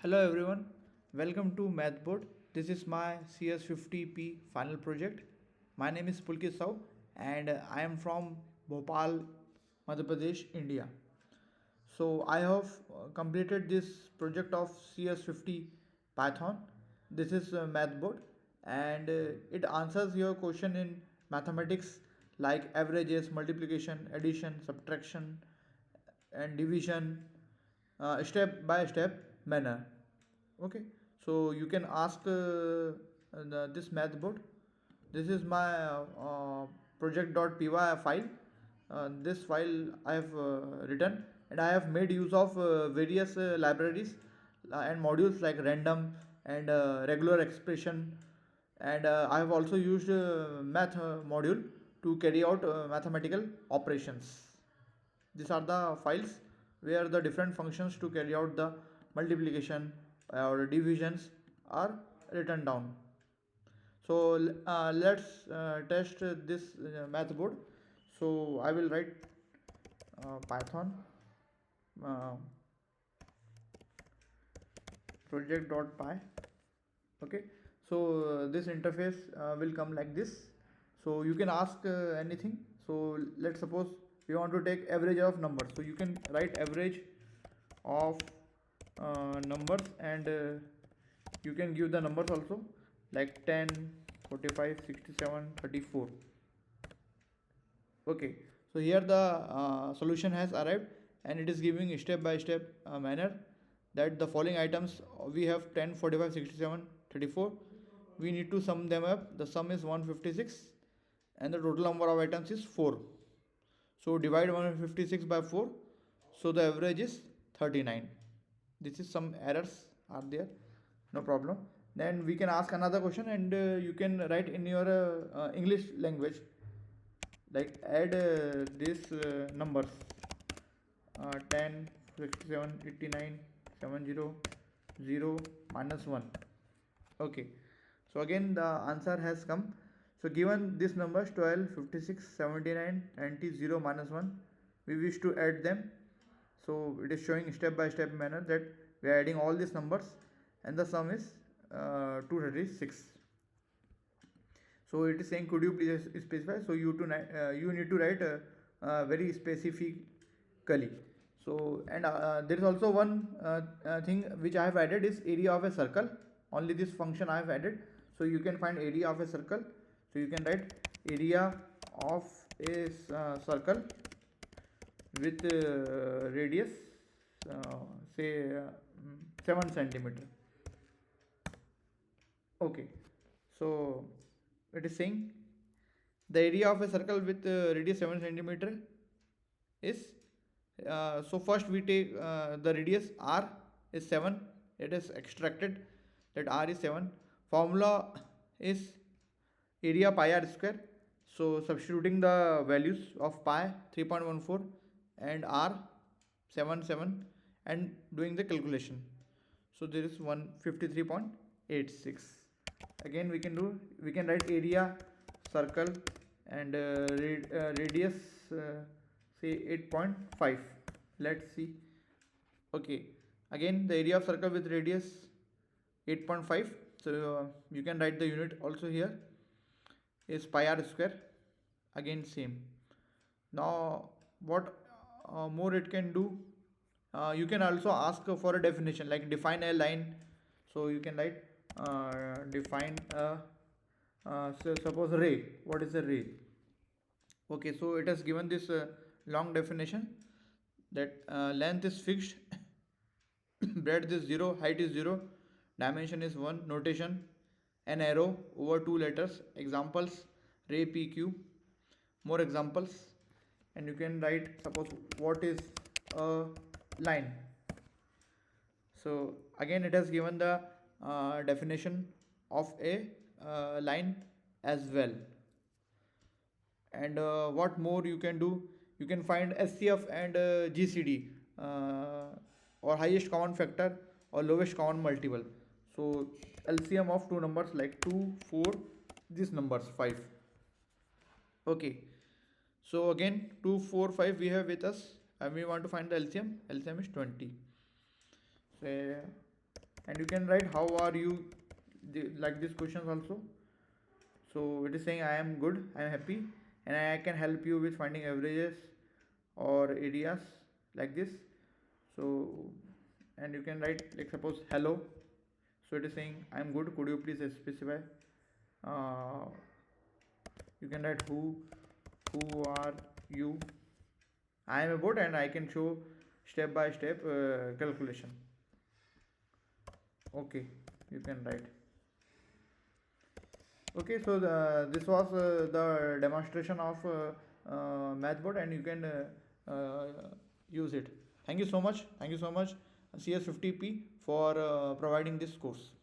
Hello everyone, welcome to MathBot. This is my CS50P final project. My name is Pulkit and I am from Bhopal, Madhya Pradesh, India. So I have completed this project of CS50 Python. This is MathBot and it answers your question in mathematics like averages, multiplication, addition, subtraction and division step by step manner. Okay, so you can ask this MathBot. This is my project.py file. This file I have written, and I have made use of various libraries and modules like random and regular expression, and I have also used math module to carry out mathematical operations. These are the files where the different functions to carry out the multiplication or divisions are written down. So let's test this math board. So I will write Python uh, project.py. Okay, so this interface will come like this. So you can ask anything. So let's suppose we want to take average of numbers, so you can write average of numbers, and you can give the numbers also like 10, 45, 67, 34. Okay, so here the solution has arrived, and it is giving step by step manner that the following items we have 10, 45, 67, 34. We need to sum them up. The sum is 156 and the total number of items is 4. So divide 156 by 4, so the average is 39. This is some errors are there, no problem. Then we can ask another question, and you can write in your English language, like add these numbers 10, 67, 89, 70, 0, minus 1. Okay, so again the answer has come. So given these numbers 12, 56, 79, 90, 0, minus 1, we wish to add them. So it is showing step by step manner that we are adding all these numbers, and the sum is 236. So it is saying, could you please specify? So you need to write very specifically. So and there is also one thing which I have added is area of a circle. Only this function I have added. So you can find area of a circle. So you can write area of a circle with radius say 7 centimeter. Okay, so it is saying the area of a circle with radius 7 centimeter is so first we take the radius r is 7. It is extracted that r is 7. Formula is area pi r square. So substituting the values of pi 3.14 and r 7 and doing the calculation, so there is 153.86. Again we can write area circle and radius say 8.5. let's see. Okay, again the area of circle with radius 8.5. So you can write the unit also here is pi r square. Again same. Now what more it can do, you can also ask for a definition like define a line. So you can write define a so suppose ray. What is a ray? Okay, so it has given this long definition that length is fixed, breadth is 0, height is 0, dimension is 1, notation an arrow over 2 letters. Examples ray pq. More examples, and you can write suppose what is a line. So again it has given the definition of a line as well. And what more you can do, you can find SCF and GCD, or highest common factor or lowest common multiple. So LCM of two numbers like 2, 4, these numbers 5. Okay, so again 2, 4, 5 we have with us, and we want to find the LCM. LCM is 20. Say and you can write how are you, like these questions also. So it is saying I am good, I am happy, and I can help you with finding averages or areas, like this. So, and you can write, like suppose hello. So it is saying I am good, could you please specify. uh, you can write who are you. I am a bot and I can show step by step calculation. Okay, you can write. Okay, so this was the demonstration of MathBot, and you can use it. Thank you so much. Thank you so much, CS50P, for providing this course.